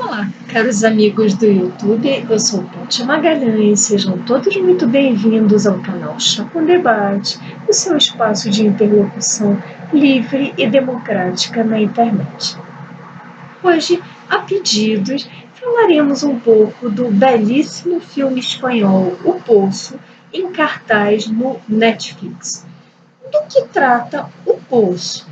Olá, caros amigos do YouTube, eu sou Kátia Magalhães, sejam todos muito bem-vindos ao canal Chá com Debate, o seu espaço de interlocução livre e democrática na internet. Hoje, a pedidos, falaremos um pouco do belíssimo filme espanhol O Poço, em cartaz no Netflix. Do que trata O Poço?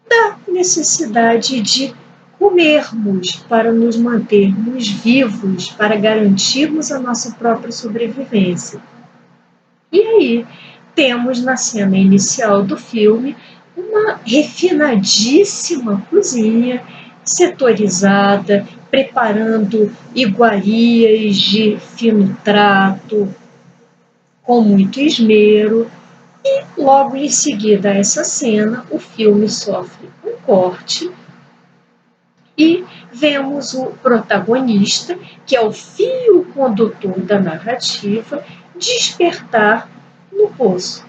Da necessidade de comermos para nos mantermos vivos, para garantirmos a nossa própria sobrevivência. E aí, temos na cena inicial do filme uma refinadíssima cozinha setorizada, preparando iguarias de fino trato, com muito esmero. E logo em seguida a essa cena, o filme sofre um corte e vemos o protagonista, que é o fio condutor da narrativa, despertar no poço.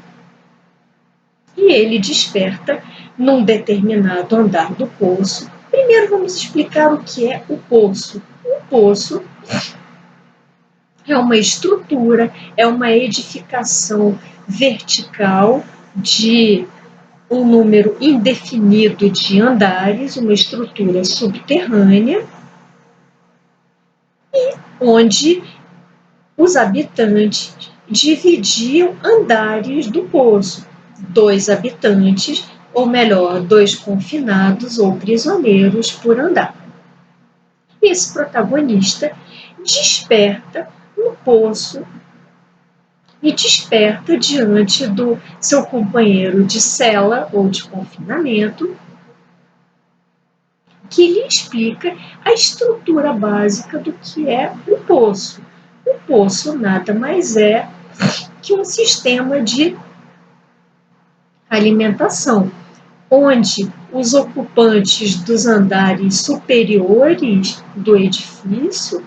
E ele desperta num determinado andar do poço. Primeiro vamos explicar o que é o poço. O poço é uma estrutura, é uma edificação vertical de um número indefinido de andares, uma estrutura subterrânea, e onde os habitantes dividiam andares do poço. 2 habitantes, ou melhor, 2 confinados ou prisioneiros por andar. Esse protagonista desperta no poço e desperta diante do seu companheiro de cela ou de confinamento, que lhe explica a estrutura básica do que é o poço. O poço nada mais é que um sistema de alimentação, onde os ocupantes dos andares superiores do edifício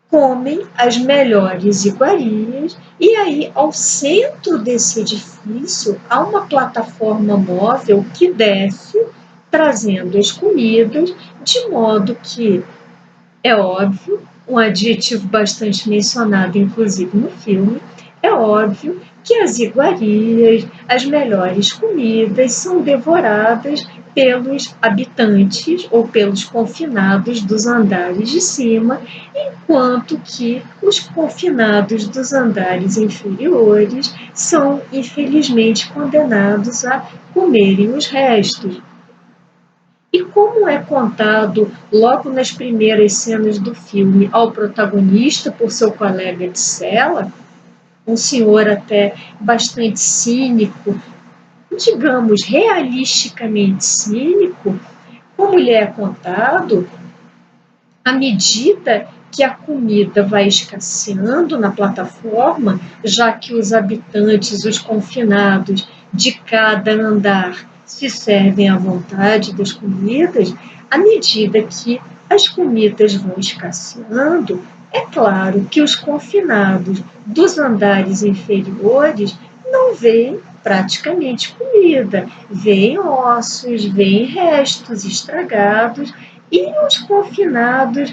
comem as melhores iguarias, e aí ao centro desse edifício há uma plataforma móvel que desce trazendo as comidas, de modo que, é óbvio, um adjetivo bastante mencionado inclusive no filme, é óbvio que as iguarias, as melhores comidas são devoradas pelos habitantes ou pelos confinados dos andares de cima, enquanto que os confinados dos andares inferiores são, infelizmente, condenados a comerem os restos. E como é contado logo nas primeiras cenas do filme ao protagonista por seu colega de cela, um senhor até bastante cínico, digamos, realisticamente cínico, como lhe é contado, à medida que a comida vai escasseando na plataforma, já que os habitantes, os confinados de cada andar se servem à vontade das comidas, à medida que as comidas vão escasseando, é claro que os confinados dos andares inferiores não veem praticamente comida, veem ossos, veem restos estragados, e os confinados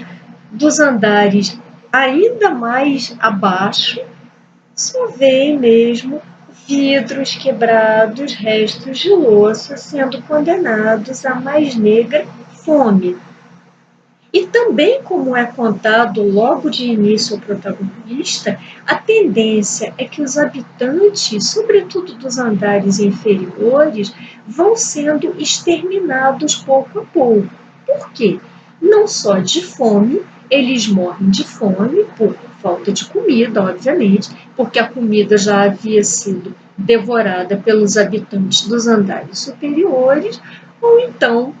dos andares ainda mais abaixo só veem mesmo vidros quebrados, restos de louça sendo condenados à mais negra fome. E também, como é contado logo de início ao protagonista, a tendência é que os habitantes, sobretudo dos andares inferiores, vão sendo exterminados pouco a pouco. Por quê? Não só de fome, eles morrem de fome por falta de comida, obviamente, porque a comida já havia sido devorada pelos habitantes dos andares superiores, ou então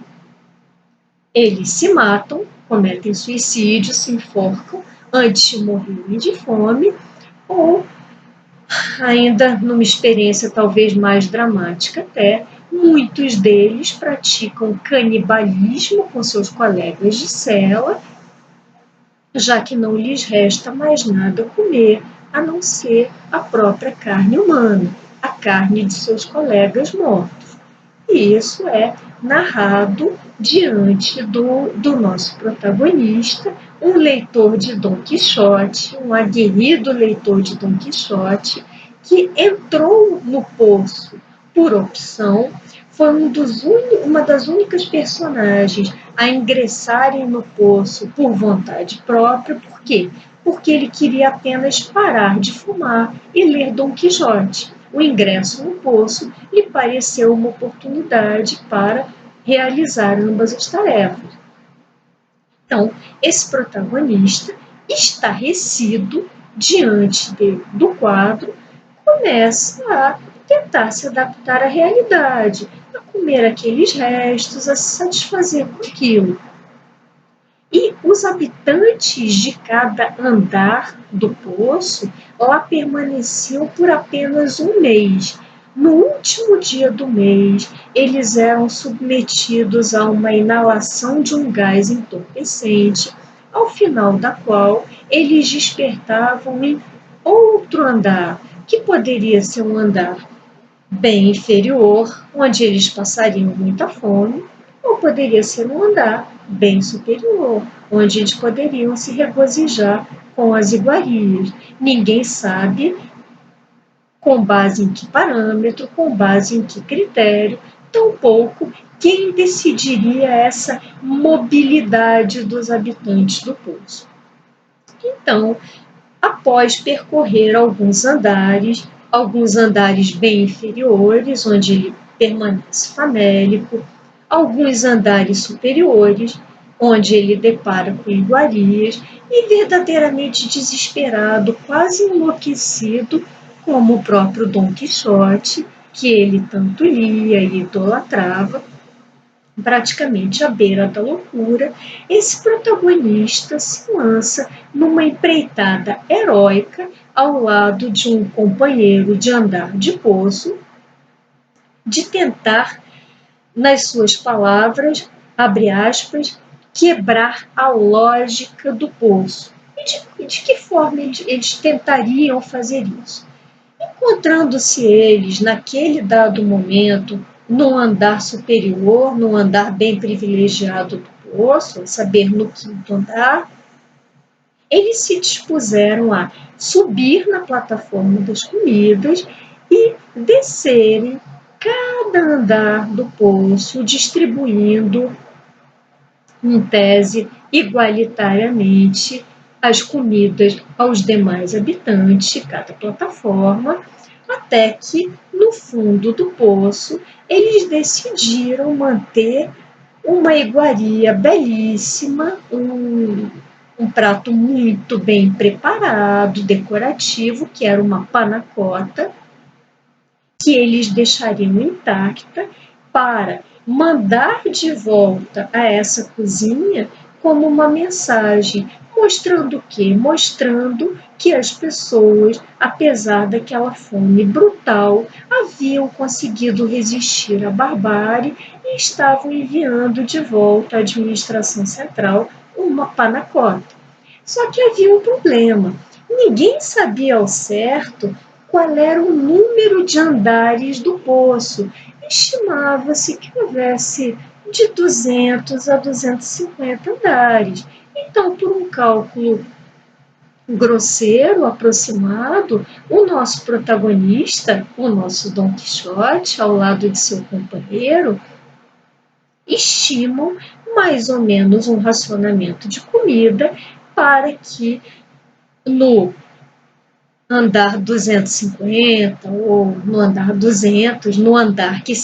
eles se matam, cometem suicídio, se enforcam antes de morrerem de fome, ou ainda numa experiência talvez mais dramática até, muitos deles praticam canibalismo com seus colegas de cela, já que não lhes resta mais nada a comer, a não ser a própria carne humana, a carne de seus colegas mortos. E isso é narrado diante do nosso protagonista, um leitor de Dom Quixote, um aguerrido leitor de Dom Quixote, que entrou no poço por opção, foi uma das únicas personagens a ingressarem no poço por vontade própria. Por quê? Porque ele queria apenas parar de fumar e ler Dom Quixote. O ingresso no poço lhe pareceu uma oportunidade para realizar ambas as tarefas. Então, esse protagonista, estarrecido diante do quadro, começa a tentar se adaptar à realidade, a comer aqueles restos, a se satisfazer com aquilo. E os habitantes de cada andar do poço lá permaneciam por apenas um mês. No último dia do mês, eles eram submetidos a uma inalação de um gás entorpecente, ao final da qual eles despertavam em outro andar, que poderia ser um andar bem inferior, onde eles passariam muita fome, ou poderia ser um andar bem superior, onde eles poderiam se regozijar com as iguarias. Ninguém sabe com base em que parâmetro, com base em que critério, tampouco quem decidiria essa mobilidade dos habitantes do poço. Então, após percorrer alguns andares bem inferiores, onde ele permanece famélico, alguns andares superiores, onde ele depara com iguarias, e verdadeiramente desesperado, quase enlouquecido, como o próprio Dom Quixote, que ele tanto lia e idolatrava, praticamente à beira da loucura, esse protagonista se lança numa empreitada heróica ao lado de um companheiro de andar de poço, de tentar, nas suas palavras, abre aspas, quebrar a lógica do poço. E de que forma eles tentariam fazer isso? Encontrando-se eles, naquele dado momento, num andar superior, num andar bem privilegiado do poço, a saber, no quinto andar, eles se dispuseram a subir na plataforma das comidas e descerem cada andar do poço, distribuindo, em tese, igualitariamente as comidas aos demais habitantes de cada plataforma, até que, no fundo do poço, eles decidiram manter uma iguaria belíssima, um prato muito bem preparado, decorativo, que era uma panacota, que eles deixariam intacta para mandar de volta a essa cozinha como uma mensagem, mostrando o quê? Mostrando que as pessoas, apesar daquela fome brutal, haviam conseguido resistir à barbárie e estavam enviando de volta à administração central uma panacota. Só que havia um problema. Ninguém sabia ao certo qual era o número de andares do poço. Estimava-se que houvesse de 200 a 250 andares. Então, por um cálculo grosseiro, aproximado, o nosso protagonista, o nosso Dom Quixote, ao lado de seu companheiro, estimam mais ou menos um racionamento de comida para que no andar 250 ou no andar 200, no andar que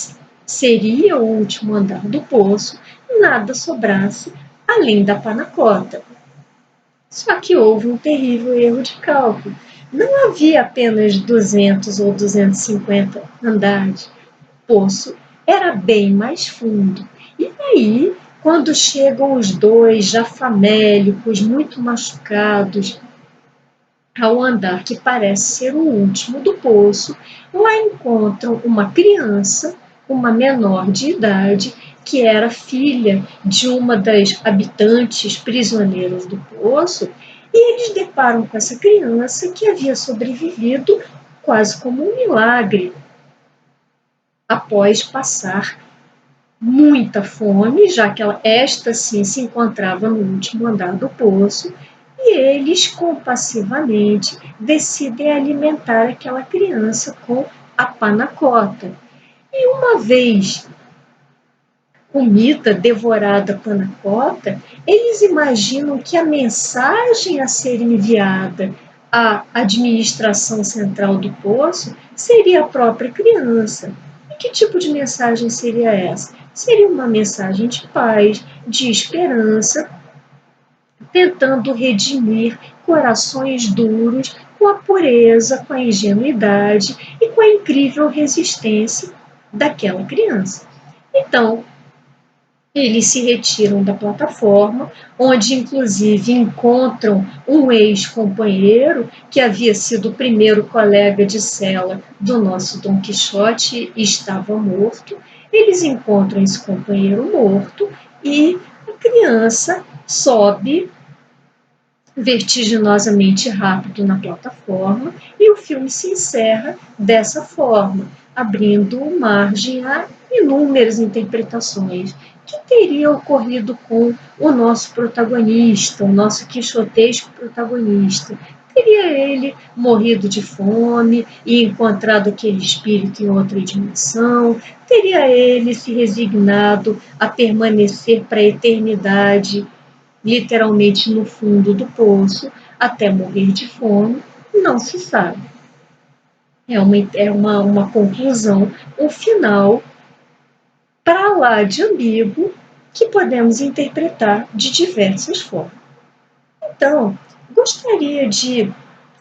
seria o último andar do poço, nada sobrasse além da panacota. Só que houve um terrível erro de cálculo. Não havia apenas 200 ou 250 andares. O poço era bem mais fundo. E aí, quando chegam os dois já famélicos, muito machucados, ao andar que parece ser o último do poço, lá encontram uma criança, uma menor de idade, que era filha de uma das habitantes prisioneiras do poço, e eles deparam com essa criança que havia sobrevivido quase como um milagre após passar muita fome, já que esta sim se encontrava no último andar do poço, e eles compassivamente decidem alimentar aquela criança com a panacota. E uma vez comida devorada a panacota, eles imaginam que a mensagem a ser enviada à administração central do poço seria a própria criança. E que tipo de mensagem seria essa? Seria uma mensagem de paz, de esperança, tentando redimir corações duros com a pureza, com a ingenuidade e com a incrível resistência daquela criança. Então, eles se retiram da plataforma, onde inclusive encontram um ex-companheiro que havia sido o primeiro colega de cela do nosso Dom Quixote e estava morto. Eles encontram esse companheiro morto e a criança sobe vertiginosamente rápido na plataforma e o filme se encerra dessa forma, abrindo margem a inúmeras interpretações. O que teria ocorrido com o nosso protagonista, o nosso quixotesco protagonista? Teria ele morrido de fome e encontrado aquele espírito em outra dimensão? Teria ele se resignado a permanecer para a eternidade literalmente no fundo do poço, até morrer de fome? Não se sabe. É uma conclusão, um final para lá de ambíguo que podemos interpretar de diversas formas. Então, gostaria de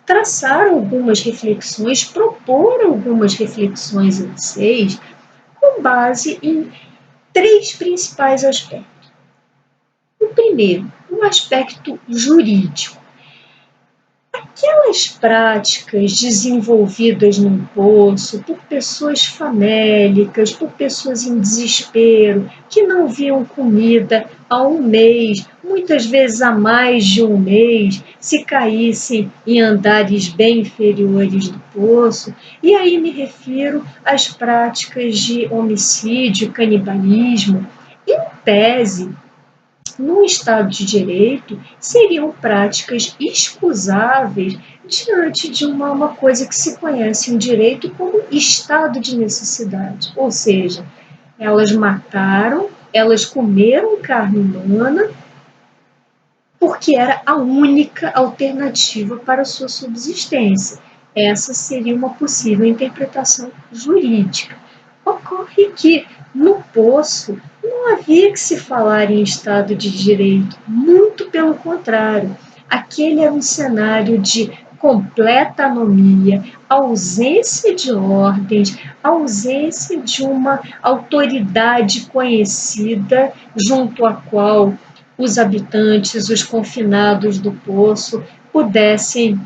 traçar algumas reflexões, propor algumas reflexões a vocês, com base em três principais aspectos. O primeiro, o aspecto jurídico. Aquelas práticas desenvolvidas num poço por pessoas famélicas, por pessoas em desespero, que não viam comida há um mês, muitas vezes há mais de um mês, se caíssem em andares bem inferiores do poço. E aí me refiro às práticas de homicídio, canibalismo. Em tese, no Estado de Direito, seriam práticas excusáveis diante de uma coisa que se conhece em direito como estado de necessidade. Ou seja, elas mataram, elas comeram carne humana porque era a única alternativa para a sua subsistência. Essa seria uma possível interpretação jurídica. Ocorre que, no poço, não havia que se falar em Estado de Direito, muito pelo contrário. Aquele era um cenário de completa anomia, ausência de ordens, ausência de uma autoridade conhecida junto à qual os habitantes, os confinados do poço, pudessem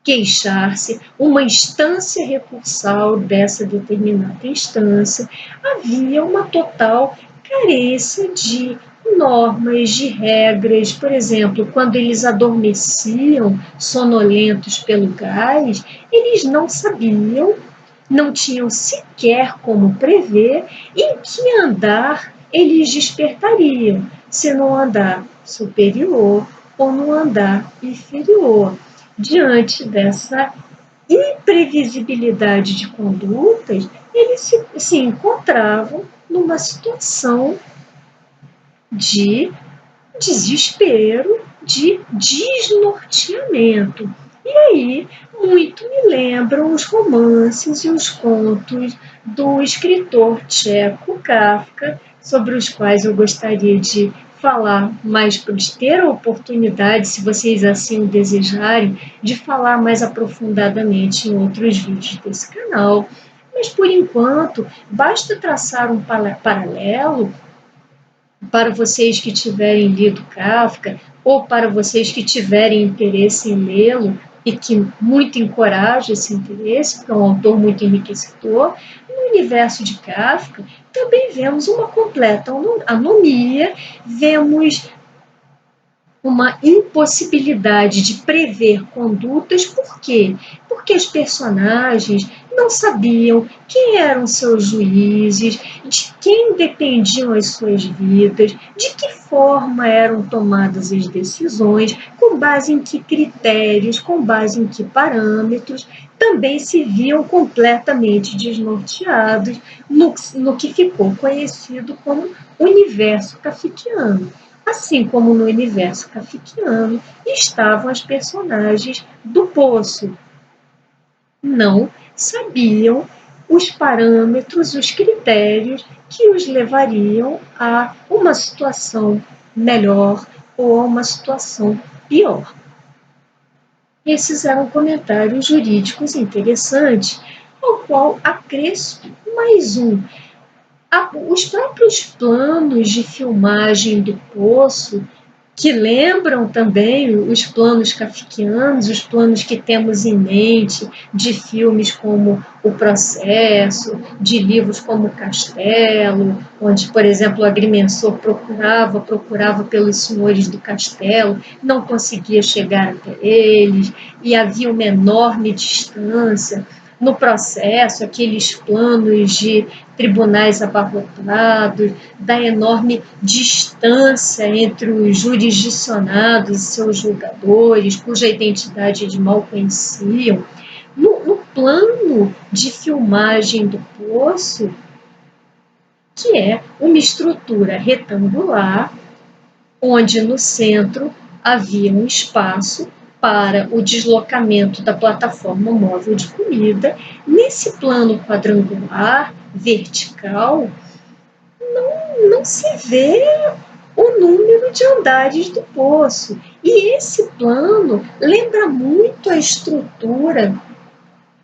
queixar-se, uma instância recursal dessa determinada instância. Havia uma total carência de normas, de regras. Por exemplo, quando eles adormeciam, sonolentos pelo gás, eles não sabiam, não tinham sequer como prever em que andar eles despertariam, se no andar superior ou no andar inferior. Diante dessa imprevisibilidade de condutas, eles se encontravam numa situação de desespero, de desnorteamento. E aí, muito me lembram os romances e os contos do escritor tcheco Kafka, sobre os quais eu gostaria de falar mais, de ter a oportunidade, se vocês assim o desejarem, de falar mais aprofundadamente em outros vídeos desse canal. Mas, por enquanto, basta traçar um paralelo para vocês que tiverem lido Kafka, ou para vocês que tiverem interesse em lê-lo, e que muito encoraja esse interesse, porque é um autor muito enriquecedor, no universo de Kafka também vemos uma completa anomia, vemos uma impossibilidade de prever condutas. Por quê? Porque os personagens não sabiam quem eram seus juízes, de quem dependiam as suas vidas, de que forma eram tomadas as decisões, com base em que critérios, com base em que parâmetros. Também se viam completamente desnorteados no que ficou conhecido como universo kafkiano. Assim como no universo kafkiano estavam as personagens do Poço. Não sabiam os parâmetros, os critérios que os levariam a uma situação melhor ou a uma situação pior. Esses eram comentários jurídicos interessantes, ao qual acresço mais um. Os próprios planos de filmagem do Poço, que lembram também os planos kafkianos, os planos que temos em mente de filmes como O Processo, de livros como Castelo, onde, por exemplo, o agrimensor procurava pelos senhores do castelo, não conseguia chegar até eles, e havia uma enorme distância. No Processo, aqueles planos de tribunais abarrotados, da enorme distância entre os jurisdicionados e seus julgadores, cuja identidade eles mal conheciam. No plano de filmagem do Poço, que é uma estrutura retangular, onde no centro havia um espaço para o deslocamento da plataforma móvel de comida. Nesse plano quadrangular, vertical, não se vê o número de andares do poço. E esse plano lembra muito a estrutura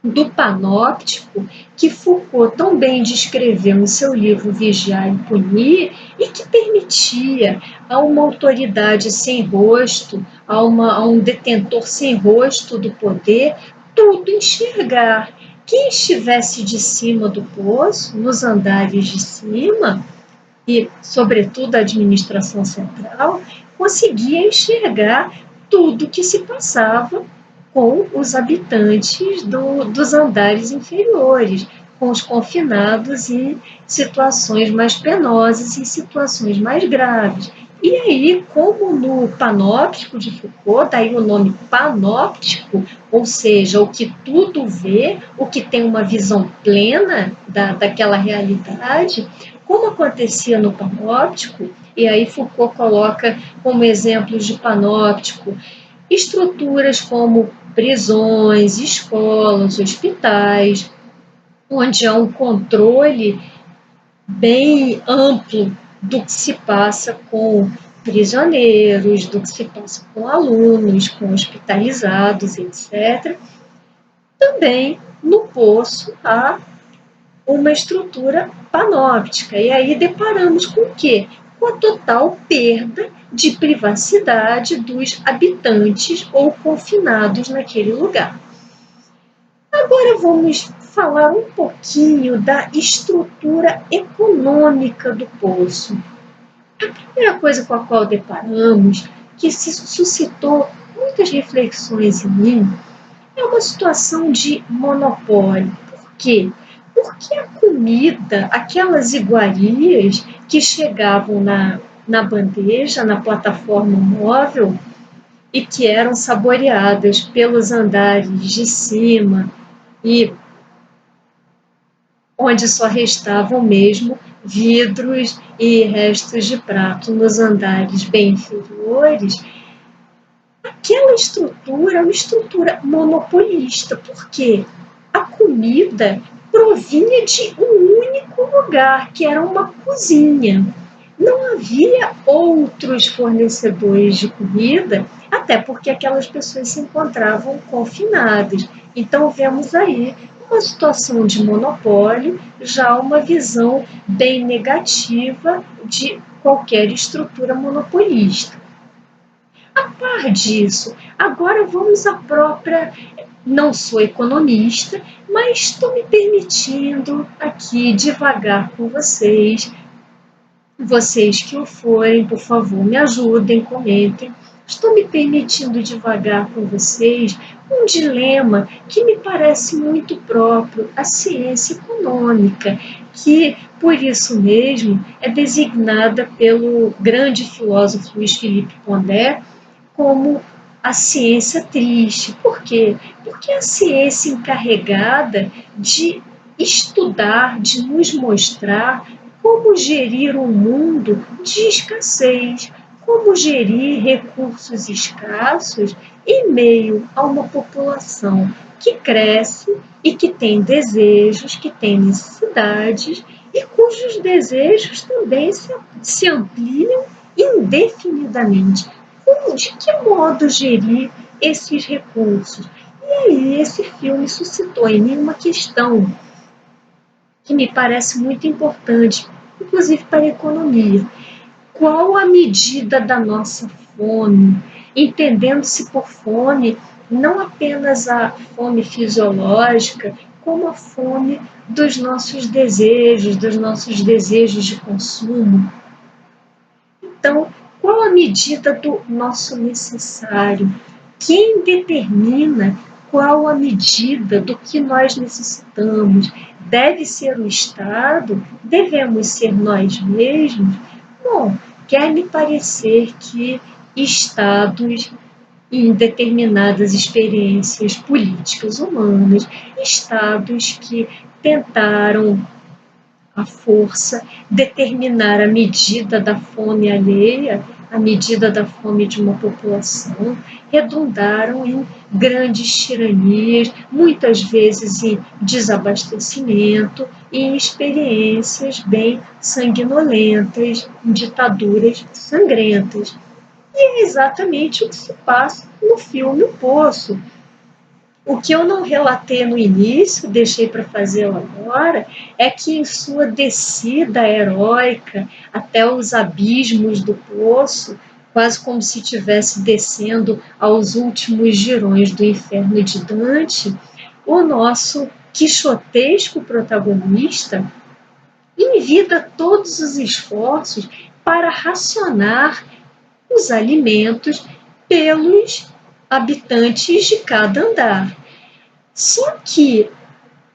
do panóptico que Foucault tão bem descreveu em seu livro Vigiar e Punir, e que permitia a uma autoridade sem rosto, a um detentor sem rosto do poder, tudo enxergar. Quem estivesse de cima do poço, nos andares de cima, e, sobretudo, a administração central, conseguia enxergar tudo que se passava com os habitantes dos andares inferiores, com os confinados em situações mais penosas, em situações mais graves. E aí, como no panóptico de Foucault, daí o nome panóptico, ou seja, o que tudo vê, o que tem uma visão plena daquela realidade, como acontecia no panóptico, e aí Foucault coloca como exemplos de panóptico estruturas como prisões, escolas, hospitais, onde há um controle bem amplo do que se passa com prisioneiros, do que se passa com alunos, com hospitalizados, etc. Também no poço há uma estrutura panóptica. E aí deparamos com o quê? Com a total perda de privacidade dos habitantes ou confinados naquele lugar. Agora vamos falar um pouquinho da estrutura econômica do poço. A primeira coisa com a qual deparamos, que se suscitou muitas reflexões em mim, é uma situação de monopólio. Por quê? Porque a comida, aquelas iguarias que chegavam na bandeja, na plataforma móvel, e que eram saboreadas pelos andares de cima, e onde só restavam mesmo vidros e restos de prato nos andares bem inferiores, aquela estrutura é uma estrutura monopolista. Por quê? A comida provinha de um único lugar, que era uma cozinha. Não havia outros fornecedores de comida, até porque aquelas pessoas se encontravam confinadas. Então, vemos aí uma situação de monopólio, já uma visão bem negativa de qualquer estrutura monopolista. A par disso, agora vamos à própria. Não sou economista, mas estou me permitindo aqui devagar com vocês. Vocês que o forem, por favor, me ajudem, comentem. estou me permitindo divagar com vocês um dilema que me parece muito próprio à ciência econômica, que, por isso mesmo, é designada pelo grande filósofo Luiz Felipe Pondé como a ciência triste. Por quê? Porque é a ciência encarregada de estudar, de nos mostrar como gerir um mundo de escassez, como gerir recursos escassos em meio a uma população que cresce e que tem desejos, que tem necessidades e cujos desejos também se ampliam indefinidamente. De que modo gerir esses recursos? E aí, esse filme suscitou em mim uma questão que me parece muito importante, inclusive para a economia. Qual a medida da nossa fome? Entendendo-se por fome não apenas a fome fisiológica, como a fome dos nossos desejos de consumo. Então, qual a medida do nosso necessário? Quem determina qual a medida do que nós necessitamos? Deve ser o Estado? Devemos ser nós mesmos? Bom, quer me parecer que Estados em determinadas experiências políticas humanas, Estados que tentaram a força, determinar a medida da fome alheia, a medida da fome de uma população, redundaram em grandes tiranias, muitas vezes em desabastecimento e em experiências bem sanguinolentas, em ditaduras sangrentas. E é exatamente o que se passa no filme O Poço. O que eu não relatei no início, deixei para fazer agora, é que em sua descida heróica até os abismos do poço, quase como se estivesse descendo aos últimos jirões do inferno de Dante, o nosso quixotesco protagonista envida todos os esforços para racionar os alimentos pelos habitantes de cada andar. Só que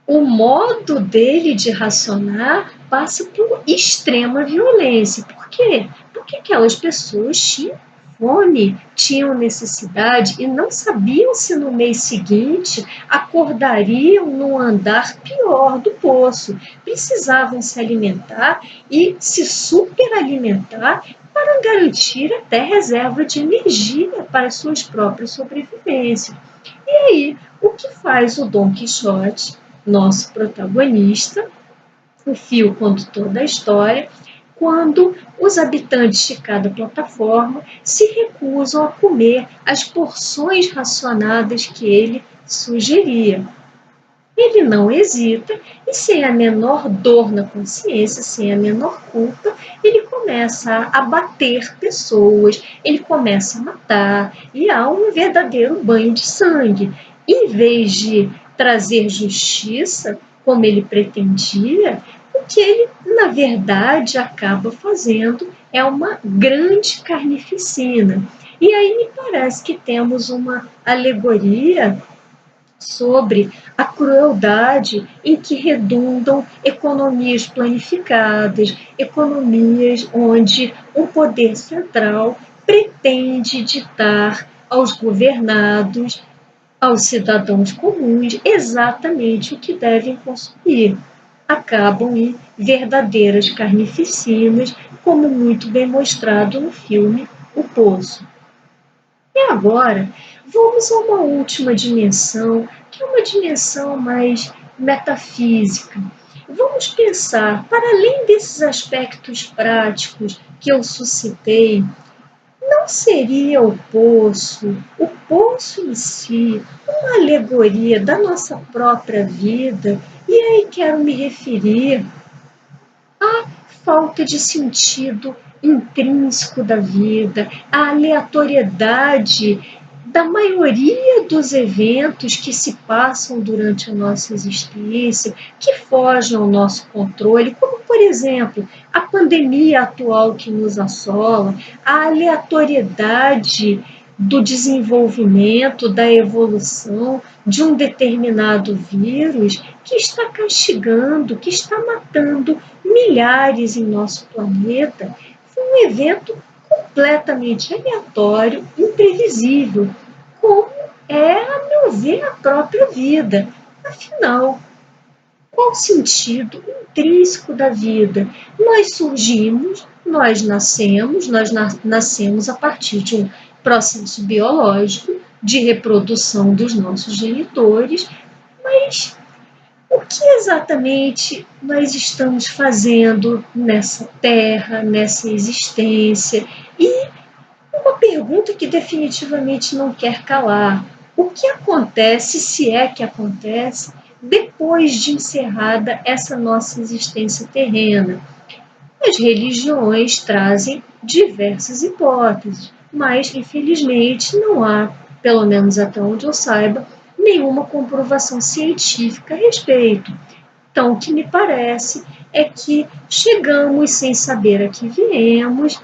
o modo dele de racionar passa por extrema violência. Por quê? Porque aquelas pessoas tinham fome, tinham necessidade e não sabiam se no mês seguinte acordariam num andar pior do poço. Precisavam se alimentar e se superalimentar para garantir até reserva de energia para suas próprias sobrevivências. E aí, o que faz o Dom Quixote, nosso protagonista, o fio condutor da história, quando os habitantes de cada plataforma se recusam a comer as porções racionadas que ele sugeria? Ele não hesita e, sem a menor dor na consciência, sem a menor culpa, ele começa a abater pessoas, ele começa a matar, e há um verdadeiro banho de sangue. Em vez de trazer justiça, como ele pretendia, o que ele, na verdade, acaba fazendo é uma grande carnificina. E aí me parece que temos uma alegoria sobre a crueldade em que redundam economias planificadas, economias onde o poder central pretende ditar aos governados, aos cidadãos comuns, exatamente o que devem consumir. Acabam em verdadeiras carnificinas, como muito bem mostrado no filme O Poço. E agora, vamos a uma última dimensão, que é uma dimensão mais metafísica. Vamos pensar, para além desses aspectos práticos que eu suscitei, não seria o poço em si, uma alegoria da nossa própria vida? E aí quero me referir à falta de sentido intrínseco da vida, à aleatoriedade da maioria dos eventos que se passam durante a nossa existência, que fogem ao nosso controle, como, por exemplo, a pandemia atual que nos assola, a aleatoriedade do desenvolvimento, da evolução de um determinado vírus que está castigando, que está matando milhares em nosso planeta. Foi um evento completamente aleatório, imprevisível, como é, a meu ver, a própria vida. Afinal, qual o sentido intrínseco da vida? Nós surgimos, nós nascemos a partir de um processo biológico de reprodução dos nossos genitores, mas o que exatamente nós estamos fazendo nessa terra, nessa existência? E uma pergunta que definitivamente não quer calar: o que acontece, se é que acontece, depois de encerrada essa nossa existência terrena? As religiões trazem diversas hipóteses, mas infelizmente não há, pelo menos até onde eu saiba, nenhuma comprovação científica a respeito. Então, o que me parece é que chegamos sem saber a que viemos,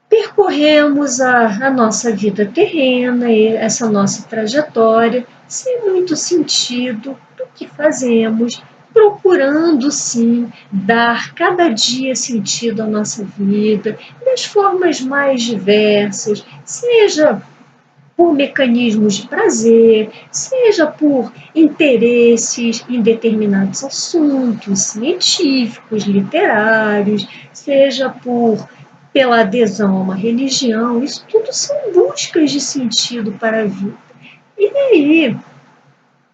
percorremos a nossa vida terrena, essa nossa trajetória, sem muito sentido do que fazemos, procurando sim dar cada dia sentido à nossa vida, das formas mais diversas, seja por mecanismos de prazer, seja por interesses em determinados assuntos científicos, literários, seja pela adesão a uma religião. Isso tudo são buscas de sentido para a vida. E aí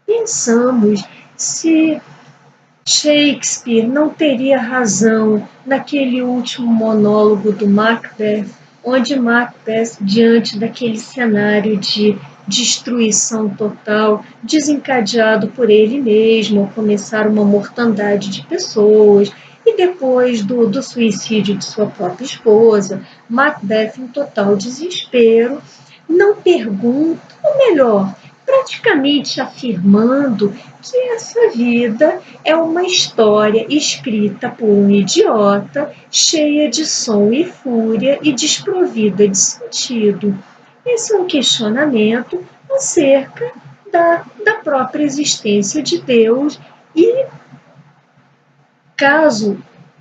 pensamos se Shakespeare não teria razão naquele último monólogo do Macbeth, onde Macbeth, diante daquele cenário de destruição total, desencadeado por ele mesmo, ao começar uma mortandade de pessoas, e depois do suicídio de sua própria esposa, Macbeth, em total desespero, não pergunta, ou melhor, praticamente afirmando que essa vida é uma história escrita por um idiota, cheia de som e fúria e desprovida de sentido. Esse é um questionamento acerca da própria existência de Deus e, caso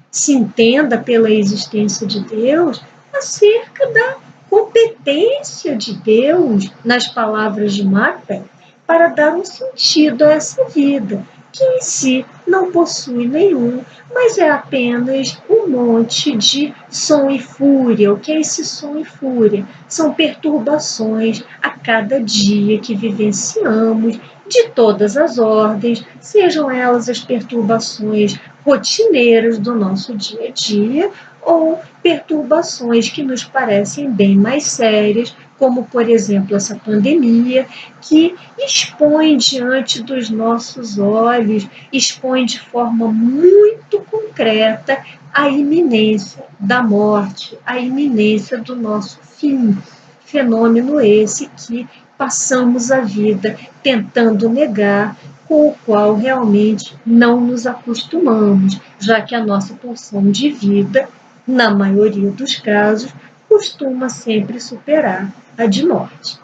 se entenda pela existência de Deus, acerca da competência de Deus, nas palavras de Macbeth, para dar um sentido a essa vida, que em si não possui nenhum, mas é apenas um monte de som e fúria. O que é esse som e fúria? São perturbações a cada dia que vivenciamos, de todas as ordens, sejam elas as perturbações rotineiras do nosso dia a dia ou perturbações que nos parecem bem mais sérias, como, por exemplo, essa pandemia, que expõe diante dos nossos olhos, expõe de forma muito concreta a iminência da morte, a iminência do nosso fim. Fenômeno esse que passamos a vida tentando negar, com o qual realmente não nos acostumamos, já que a nossa pulsão de vida, na maioria dos casos, costuma sempre superar a de morte.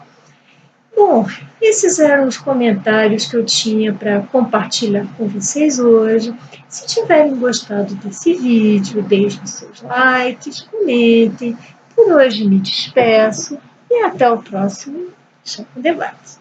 Bom, esses eram os comentários que eu tinha para compartilhar com vocês hoje. Se tiverem gostado desse vídeo, deixem seus likes, comentem. Por hoje me despeço e até o próximo Chá com Debate.